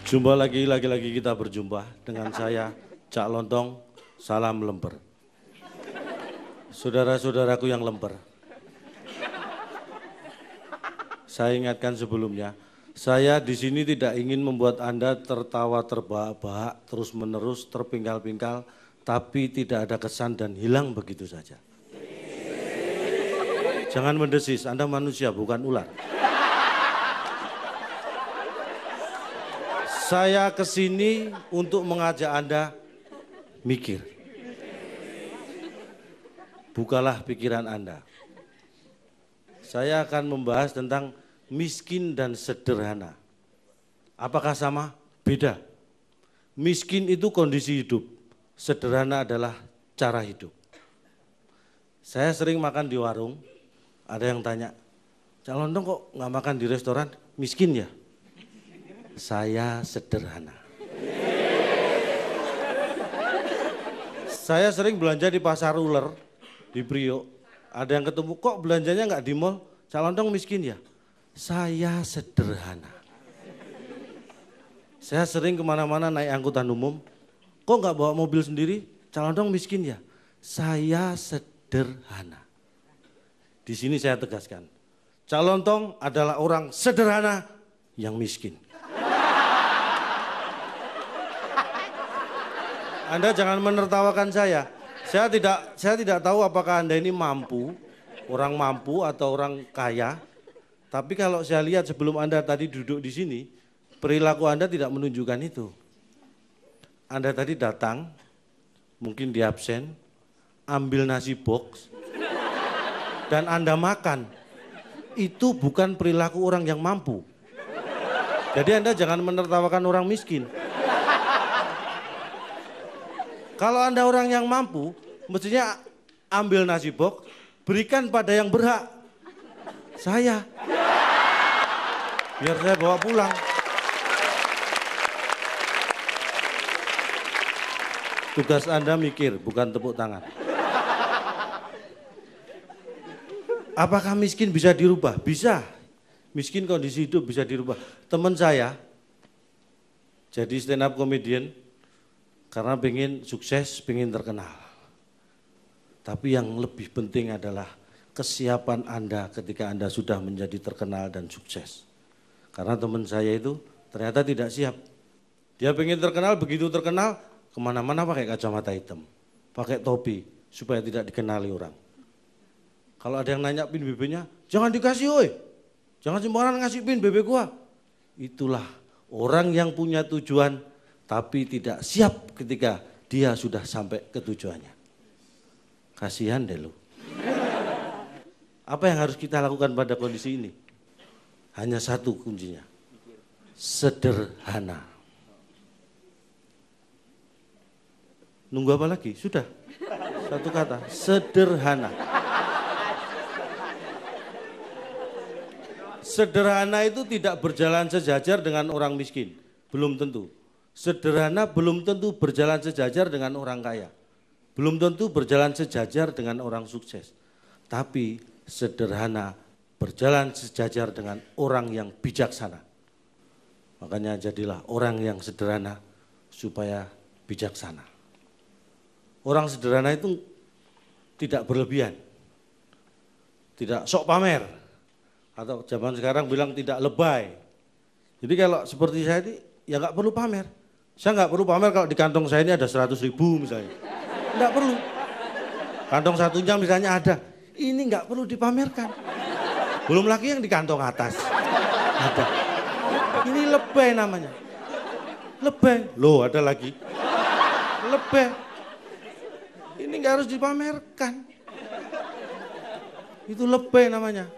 Jumpa lagi kita berjumpa dengan saya, Cak Lontong, salam lemper. Saudara-saudaraku yang lemper. Saya ingatkan sebelumnya, saya di sini tidak ingin membuat Anda tertawa terbahak-bahak, terus-menerus, terpingkal-pingkal, tapi tidak ada kesan dan hilang begitu saja. Jangan mendesis, Anda manusia bukan ular. Saya kesini untuk mengajak Anda mikir. Bukalah pikiran Anda. Saya akan membahas tentang miskin dan sederhana. Apakah sama? Beda. Miskin itu kondisi hidup, sederhana adalah cara hidup. Saya sering makan di warung, ada yang tanya, Cak Lontong kok nggak makan di restoran? Miskin ya? Saya sederhana. Saya sering belanja di pasar uler, di Priok. Ada yang ketemu, kok belanjanya nggak di mall? Cak Lontong miskin ya? Saya sederhana. Saya sering kemana-mana naik angkutan umum, kok nggak bawa mobil sendiri? Cak Lontong miskin ya? Saya sederhana. Di sini saya tegaskan, Cak Lontong adalah orang sederhana yang miskin. Anda jangan menertawakan saya. Saya tidak tahu apakah Anda ini mampu, orang mampu atau orang kaya. Tapi kalau saya lihat sebelum Anda tadi duduk di sini, perilaku Anda tidak menunjukkan itu. Anda tadi datang, mungkin di absen, ambil nasi box, dan Anda makan. Itu bukan perilaku orang yang mampu. Jadi Anda jangan menertawakan orang miskin. Kalau Anda orang yang mampu, mestinya ambil nasi box, berikan pada yang berhak. Saya. Biar saya bawa pulang. Tugas Anda mikir, bukan tepuk tangan. Apakah miskin bisa dirubah? Bisa. Miskin kondisi hidup bisa dirubah. Teman saya, jadi stand up comedian, karena pengen sukses, pengen terkenal. Tapi yang lebih penting adalah kesiapan Anda ketika Anda sudah menjadi terkenal dan sukses. Karena teman saya itu ternyata tidak siap. Dia pengen terkenal, begitu terkenal, kemana-mana pakai kacamata hitam, pakai topi, supaya tidak dikenali orang. Kalau ada yang nanya pin BB-nya, jangan dikasih oi, jangan sembarangan ngasih pin BB gua. Itulah orang yang punya tujuan, tapi tidak siap ketika dia sudah sampai ke tujuannya. Kasihan deh lu. Apa yang harus kita lakukan pada kondisi ini? Hanya satu kuncinya. Sederhana. Nunggu apa lagi? Sudah. Satu kata, sederhana. Sederhana itu tidak berjalan sejajar dengan orang miskin. Belum tentu. Sederhana belum tentu berjalan sejajar dengan orang kaya. Belum tentu berjalan sejajar dengan orang sukses. Tapi sederhana berjalan sejajar dengan orang yang bijaksana. Makanya jadilah orang yang sederhana supaya bijaksana. Orang sederhana itu tidak berlebihan. Tidak sok pamer. Atau zaman sekarang bilang tidak lebay. Jadi kalau seperti saya ini ya nggak perlu pamer. Saya nggak perlu pamer kalau di kantong saya ini ada 100.000 misalnya. Nggak perlu. Kantong satunya misalnya ada. Ini nggak perlu dipamerkan. Belum lagi yang di kantong atas. Ada. Ini lebay namanya. Lebay. Loh ada lagi. Lebay. Ini nggak harus dipamerkan. Itu lebay namanya.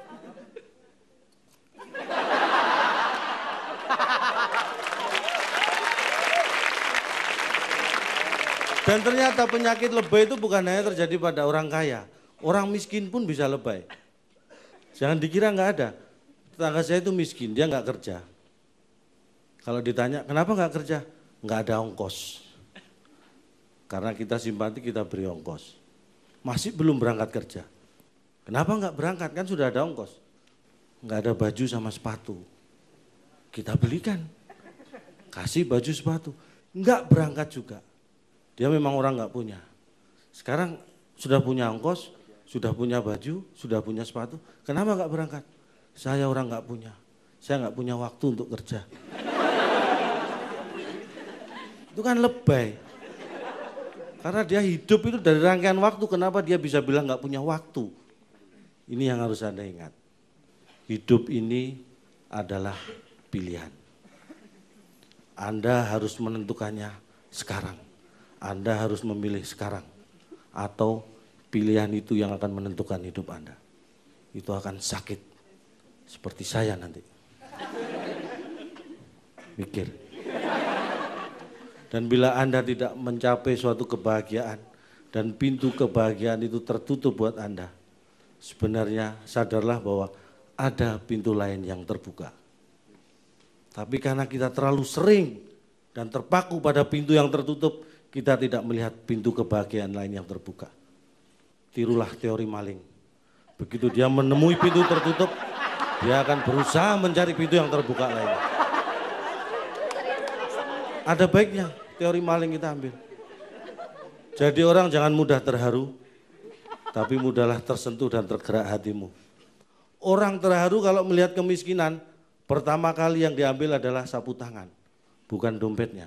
Dan ternyata penyakit lebay itu bukan hanya terjadi pada orang kaya. Orang miskin pun bisa lebay. Jangan dikira nggak ada. Tetangga saya itu miskin, dia nggak kerja. Kalau ditanya, kenapa nggak kerja? Nggak ada ongkos. Karena kita simpati, kita beri ongkos. Masih belum berangkat kerja. Kenapa nggak berangkat? Kan sudah ada ongkos. Nggak ada baju sama sepatu. Kita belikan. kasih baju sepatu. Enggak berangkat juga. Dia memang orang enggak punya. Sekarang sudah punya ongkos, sudah punya baju, sudah punya sepatu. Kenapa enggak berangkat? Saya orang enggak punya. Saya enggak punya waktu untuk kerja. Itu kan lebay. Karena dia hidup itu dari rangkaian waktu, kenapa dia bisa bilang enggak punya waktu? Ini yang harus Anda ingat. Hidup ini adalah pilihan. Anda harus menentukannya sekarang. Anda harus memilih sekarang. Atau pilihan itu yang akan menentukan hidup Anda. Itu akan sakit. Seperti saya nanti. Mikir. Dan bila Anda tidak mencapai suatu kebahagiaan dan pintu kebahagiaan itu tertutup buat Anda, sebenarnya sadarlah bahwa ada pintu lain yang terbuka. Tapi karena kita terlalu sering dan terpaku pada pintu yang tertutup, kita tidak melihat pintu kebahagiaan lain yang terbuka. Tirulah teori maling. Begitu dia menemui pintu tertutup, dia akan berusaha mencari pintu yang terbuka lainnya. Ada baiknya teori maling kita ambil. Jadi orang jangan mudah terharu, tapi mudahlah tersentuh dan tergerak hatimu. Orang terharu kalau melihat kemiskinan, pertama kali yang diambil adalah sapu tangan, bukan dompetnya.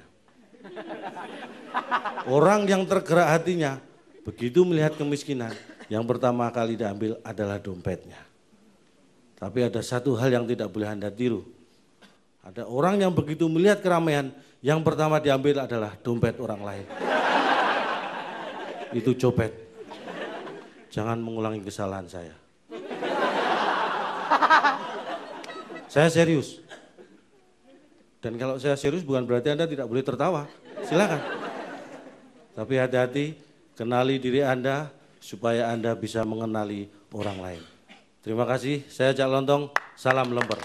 Orang yang tergerak hatinya, begitu melihat kemiskinan, yang pertama kali diambil adalah dompetnya. Tapi ada satu hal yang tidak boleh Anda tiru. Ada orang yang begitu melihat keramaian, yang pertama diambil adalah dompet orang lain. Itu copet. Jangan mengulangi kesalahan saya. Saya serius. Dan kalau saya serius bukan berarti Anda tidak boleh tertawa. Silakan. Tapi hati-hati, kenali diri Anda supaya Anda bisa mengenali orang lain. Terima kasih, saya Cak Lontong, salam lemper.